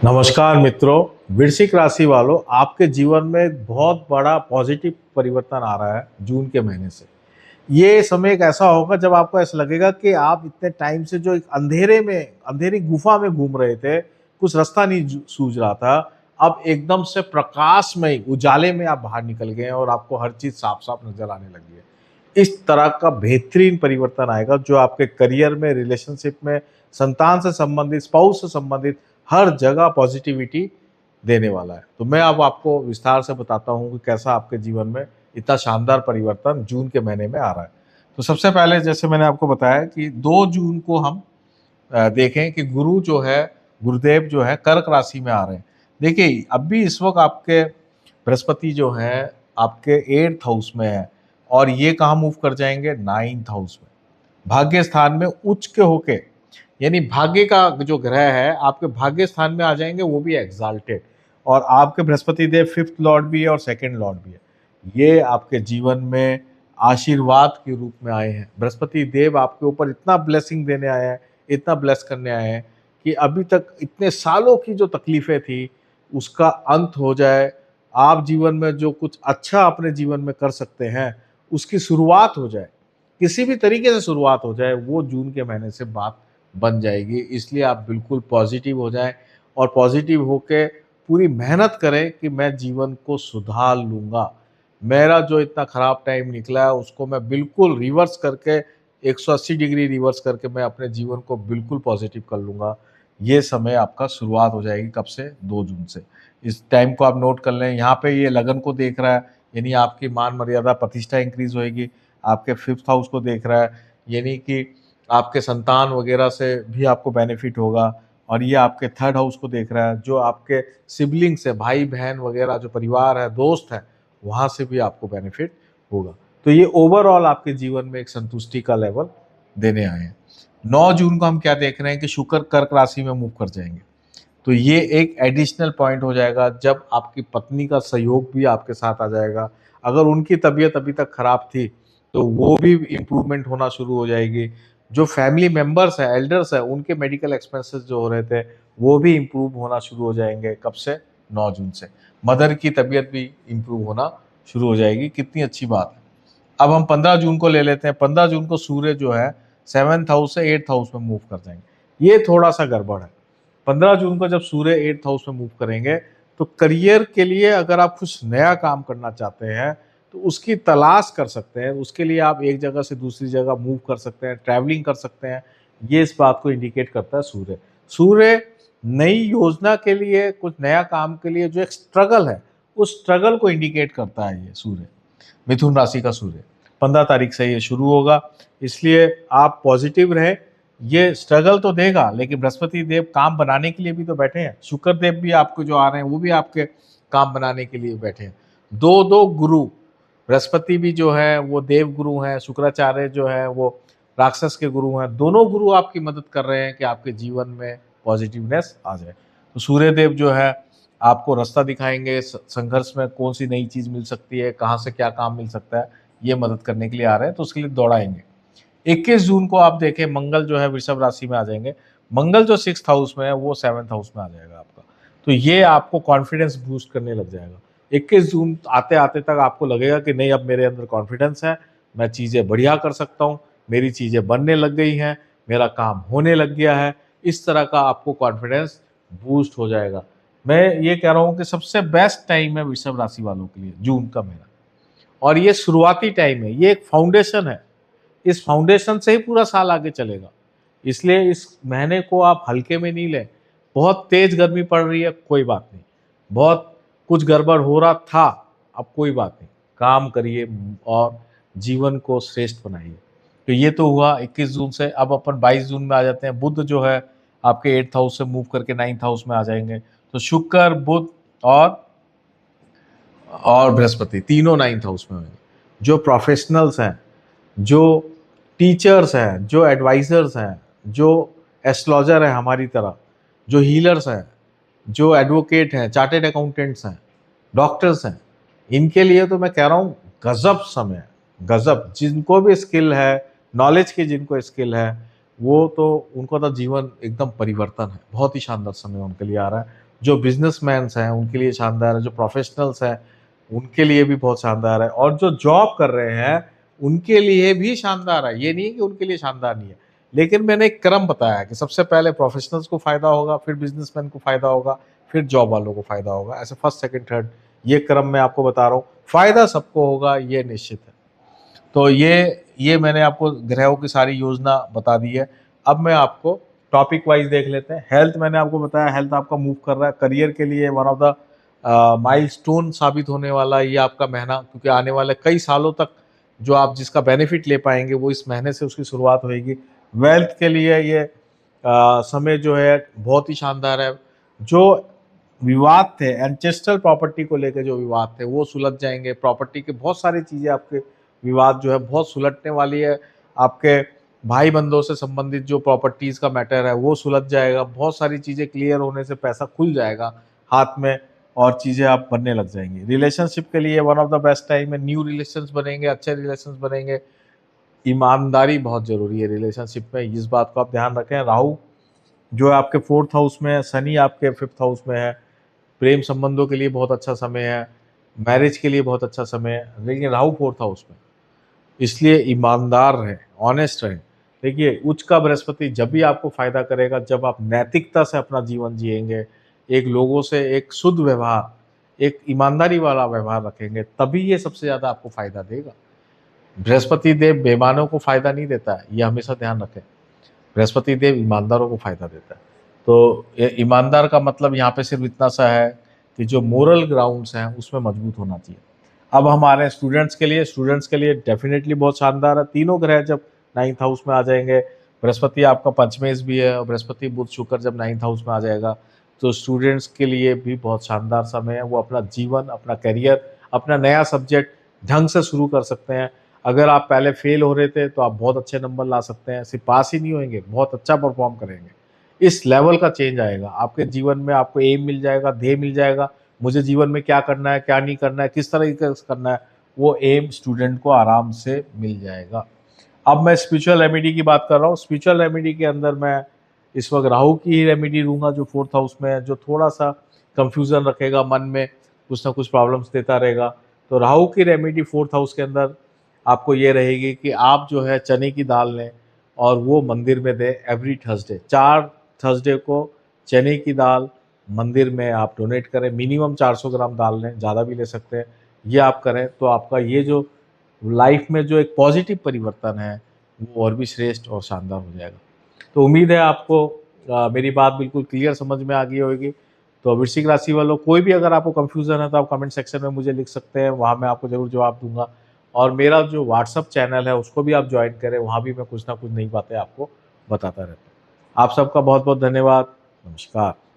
नमस्कार मित्रों। वृश्चिक राशि वालों, आपके जीवन में एक बहुत बड़ा पॉजिटिव परिवर्तन आ रहा है जून के महीने से। ये समय एक ऐसा होगा जब आपको ऐसा लगेगा कि आप इतने टाइम से जो एक अंधेरी गुफा में घूम रहे थे, कुछ रास्ता नहीं सूझ रहा था, अब एकदम से प्रकाशमय उजाले में आप बाहर निकल गए हैं और आपको हर चीज साफ साफ नजर आने लगी है। इस तरह का बेहतरीन परिवर्तन आएगा जो आपके करियर में, रिलेशनशिप में, संतान से संबंधित, स्पाउस से संबंधित हर जगह पॉजिटिविटी देने वाला है। तो मैं अब आपको विस्तार से बताता हूँ कि कैसा आपके जीवन में इतना शानदार परिवर्तन जून के महीने में आ रहा है। तो सबसे पहले जैसे मैंने आपको बताया कि 2 जून को हम देखें कि गुरु जो है, गुरुदेव जो है कर्क राशि में आ रहे हैं। देखिए अब भी इस वक्त आपके बृहस्पति जो है आपके 8th हाउस में है और ये कहाँ मूव कर जाएंगे, 9th हाउस में, भाग्य स्थान में उच्च के होके, यानी भाग्य का जो ग्रह है आपके भाग्य स्थान में आ जाएंगे, वो भी एग्जाल्टेड। और आपके बृहस्पति देव 5th लॉर्ड भी है और 2nd लॉर्ड भी है। ये आपके जीवन में आशीर्वाद के रूप में आए हैं। बृहस्पति देव आपके ऊपर इतना ब्लेसिंग देने आए हैं, इतना ब्लेस करने आए हैं कि अभी तक इतने सालों की जो तकलीफें थी उसका अंत हो जाए। आप जीवन में जो कुछ अच्छा अपने जीवन में कर सकते हैं उसकी शुरुआत हो जाए, किसी भी तरीके से शुरुआत हो जाए, वो जून के महीने से बात बन जाएगी। इसलिए आप बिल्कुल पॉजिटिव हो जाएं और पॉजिटिव होके पूरी मेहनत करें कि मैं जीवन को सुधार लूँगा। मेरा जो इतना ख़राब टाइम निकला है उसको मैं बिल्कुल रिवर्स करके 180 डिग्री रिवर्स करके मैं अपने जीवन को बिल्कुल पॉजिटिव कर लूँगा। ये समय आपका शुरुआत हो जाएगी कब से? 2 जून से। इस टाइम को आप नोट कर लें। यहाँ पे ये लगन को देख रहा है, यानी आपकी मान मर्यादा प्रतिष्ठा इंक्रीज होएगी। आपके 5th हाउस को देख रहा है, यानी कि आपके संतान वगैरह से भी आपको बेनिफिट होगा। और ये आपके 3rd हाउस को देख रहा है, जो आपके सिबलिंग्स है, भाई बहन वगैरह, जो परिवार है, दोस्त है, वहाँ से भी आपको बेनिफिट होगा। तो ये ओवरऑल आपके जीवन में एक संतुष्टि का लेवल देने आए हैं। 9 जून को हम क्या देख रहे हैं कि शुक्र कर्क राशि में मूव कर जाएंगे। तो ये एक एडिशनल पॉइंट हो जाएगा जब आपकी पत्नी का सहयोग भी आपके साथ आ जाएगा। अगर उनकी तबीयत अभी तक खराब थी तो वो भी इम्प्रूवमेंट होना शुरू हो जाएगी। जो फैमिली मेंबर्स हैं, एल्डर्स हैं, उनके मेडिकल एक्सपेंसेस जो हो रहे थे वो भी इम्प्रूव होना शुरू हो जाएंगे। कब से? 9 जून से। मदर की तबीयत भी इम्प्रूव होना शुरू हो जाएगी। कितनी अच्छी बात है। अब हम 15 जून को ले लेते हैं। 15 जून को सूर्य जो है 7th हाउस से 8th हाउस में मूव कर जाएंगे। ये थोड़ा सा गड़बड़ है। 15 जून को जब सूर्य 8th हाउस में मूव करेंगे तो करियर के लिए अगर आप कुछ नया काम करना चाहते हैं तो उसकी तलाश कर सकते हैं। उसके लिए आप एक जगह से दूसरी जगह मूव कर सकते हैं, ट्रैवलिंग कर सकते हैं। ये इस बात को इंडिकेट करता है सूर्य। सूर्य नई योजना के लिए, कुछ नया काम के लिए जो एक स्ट्रगल है, उस स्ट्रगल को इंडिकेट करता है ये सूर्य। मिथुन राशि का सूर्य 15 तारीख से ये शुरू होगा, इसलिए आप पॉजिटिव रहे। ये स्ट्रगल तो देगा, लेकिन बृहस्पति देव काम बनाने के लिए भी तो बैठे हैं। शुक्र देव भी आपको जो आ रहे हैं वो भी आपके काम बनाने के लिए बैठे हैं। दो दो गुरु, बृहस्पति भी जो है वो देव गुरु हैं, शुक्राचार्य जो है वो राक्षस के गुरु हैं। दोनों गुरु आपकी मदद कर रहे हैं कि आपके जीवन में पॉजिटिवनेस आ जाए। तो सूर्य देव जो है आपको रास्ता दिखाएंगे, संघर्ष में कौन सी नई चीज मिल सकती है, कहाँ से क्या काम मिल सकता है, ये मदद करने के लिए आ रहे हैं। तो उसके लिए दौड़ाएंगे। 21 जून को आप देखें, मंगल जो है वृषभ राशि में आ जाएंगे। मंगल जो 6th हाउस में है वो 7th हाउस में आ जाएगा आपका। तो ये आपको कॉन्फिडेंस बूस्ट करने लग जाएगा। 21 जून आते आते तक आपको लगेगा कि नहीं, अब मेरे अंदर कॉन्फिडेंस है, मैं चीज़ें बढ़िया कर सकता हूँ, मेरी चीज़ें बनने लग गई हैं, मेरा काम होने लग गया है। इस तरह का आपको कॉन्फिडेंस बूस्ट हो जाएगा। मैं ये कह रहा हूँ कि सबसे बेस्ट टाइम है वृषभ राशि वालों के लिए जून का महीना। और ये शुरुआती टाइम है, ये एक फाउंडेशन है। इस फाउंडेशन से ही पूरा साल आगे चलेगा। इसलिए इस महीने को आप हल्के में नहीं लें। बहुत तेज गर्मी पड़ रही है, कोई बात नहीं। बहुत कुछ गड़बड़ हो रहा था, अब कोई बात नहीं। काम करिए और जीवन को श्रेष्ठ बनाइए। तो ये तो हुआ 21 जून से। अब अपन 22 जून में आ जाते हैं। बुध जो है आपके 8th हाउस से मूव करके 9th हाउस में आ जाएंगे। तो शुक्र, बुध और बृहस्पति तीनों 9th हाउस में होंगे। जो प्रोफेशनल्स हैं, जो टीचर्स हैं, जो एडवाइजर्स हैं, जो एस्ट्रोलॉजर हैं हमारी तरह, जो हीलर्स हैं, जो एडवोकेट हैं, चार्टेड अकाउंटेंट्स हैं, डॉक्टर्स हैं, इनके लिए तो मैं कह रहा हूँ गजब समय है। गजब, जिनको भी स्किल है, नॉलेज की जिनको स्किल है, वो तो उनको तो जीवन एकदम परिवर्तन है। बहुत ही शानदार समय उनके लिए आ रहा है। जो बिजनेसमैन हैं उनके लिए शानदार है, जो प्रोफेशनल्स हैं उनके लिए भी बहुत शानदार है, और जो जॉब कर रहे हैं उनके लिए भी शानदार है। ये नहीं है कि उनके लिए शानदार नहीं है, लेकिन मैंने एक क्रम बताया कि सबसे पहले प्रोफेशनल्स को फायदा होगा, फिर बिजनेसमैन को फायदा होगा, फिर जॉब वालों को फायदा होगा। ऐसे फर्स्ट सेकंड थर्ड ये क्रम मैं आपको बता रहा हूँ। फायदा सबको होगा ये निश्चित है। तो ये मैंने आपको ग्रहों की सारी योजना बता दी है। अब मैं आपको टॉपिक वाइज देख लेते हैं। हेल्थ मैंने आपको बताया, हेल्थ आपका मूव कर रहा है, करियर के लिए वन ऑफ द माइलस्टोन साबित होने वाला है ये आपका महीना, क्योंकि आने वाले कई सालों तक जो आप जिसका बेनिफिट ले पाएंगे वो इस महीने से उसकी शुरुआत होगी। वेल्थ के लिए ये समय जो है बहुत ही शानदार है। जो विवाद थे एंचेस्टर प्रॉपर्टी को लेकर, जो विवाद थे वो सुलझ जाएंगे। प्रॉपर्टी के बहुत सारी चीज़ें आपके विवाद जो है बहुत सुलझने वाली है। आपके भाई बंधों से संबंधित जो प्रॉपर्टीज़ का मैटर है वो सुलझ जाएगा। बहुत सारी चीज़ें क्लियर होने से पैसा खुल जाएगा हाथ में, और चीज़ें आप बनने लग जाएंगी। रिलेशनशिप के लिए one of the best time है, न्यू रिलेशंस बनेंगे, अच्छे रिलेशंस बनेंगे। ईमानदारी बहुत ज़रूरी है रिलेशनशिप में, इस बात को आप ध्यान रखें। राहु जो है आपके 4th हाउस में है, शनि आपके 5th हाउस में है। प्रेम संबंधों के लिए बहुत अच्छा समय है, मैरिज के लिए बहुत अच्छा समय है, लेकिन राहु 4th हाउस में, इसलिए ईमानदार रहें, ऑनेस्ट रहें। देखिए उच्च का बृहस्पति जब भी आपको फायदा करेगा जब आप नैतिकता से अपना जीवन जिएंगे, एक लोगों से एक शुद्ध व्यवहार, एक ईमानदारी वाला व्यवहार रखेंगे, तभी ये सबसे ज़्यादा आपको फायदा देगा। बृहस्पति देव बेईमानों को फायदा नहीं देता है, ये हमेशा ध्यान रखें। बृहस्पति देव ईमानदारों को फायदा देता है। तो ये ईमानदार का मतलब यहाँ पे सिर्फ इतना सा है कि जो मोरल ग्राउंड्स हैं उसमें मजबूत होना चाहिए। अब हमारे स्टूडेंट्स के लिए डेफिनेटली बहुत शानदार है। तीनों ग्रह जब 9th हाउस में आ जाएंगे, बृहस्पति आपका पंचमेश भी है, और बृहस्पति बुध शुक्र जब 9th हाउस में आ जाएगा तो स्टूडेंट्स के लिए भी बहुत शानदार समय है। वो अपना जीवन, अपना करियर, अपना नया सब्जेक्ट ढंग से शुरू कर सकते हैं। अगर आप पहले फेल हो रहे थे तो आप बहुत अच्छे नंबर ला सकते हैं, सिर्फ पास ही नहीं होंगे, बहुत अच्छा परफॉर्म करेंगे। इस लेवल का चेंज आएगा आपके जीवन में, आपको एम मिल जाएगा, ध्येय मिल जाएगा, मुझे जीवन में क्या करना है, क्या नहीं करना है, किस तरीके से करना है, वो एम स्टूडेंट को आराम से मिल जाएगा। अब मैं स्पिरिचुअल रेमेडी की बात कर रहा हूँ। स्पिरिचुअल रेमेडी के अंदर मैं इस वक्त राहु की ही रेमेडी दूंगा जो 4th हाउस में है, जो थोड़ा सा कंफ्यूजन रखेगा, मन में कुछ ना कुछ प्रॉब्लम्स देता रहेगा। तो राहु की रेमेडी 4th हाउस के अंदर आपको ये रहेगी कि आप जो है चने की दाल लें और वो मंदिर में दें एवरी थर्सडे। 4 थर्सडे को चने की दाल मंदिर में आप डोनेट करें। मिनिमम 400 ग्राम दाल लें, ज़्यादा भी ले सकते हैं। ये आप करें तो आपका ये जो लाइफ में जो एक पॉजिटिव परिवर्तन है वो और भी श्रेष्ठ और शानदार हो जाएगा। तो उम्मीद है आपको मेरी बात बिल्कुल क्लियर समझ में आ गई होगी। तो वृश्चिक राशि वालों, कोई भी अगर आपको कंफ्यूजन है तो आप कमेंट सेक्शन में मुझे लिख सकते हैं, वहाँ मैं आपको ज़रूर जवाब दूंगा। और मेरा जो व्हाट्सअप चैनल है उसको भी आप ज्वाइन करें, वहाँ भी मैं कुछ ना कुछ नई बातें आपको बताता रहता हूँ। आप सबका बहुत बहुत धन्यवाद। नमस्कार।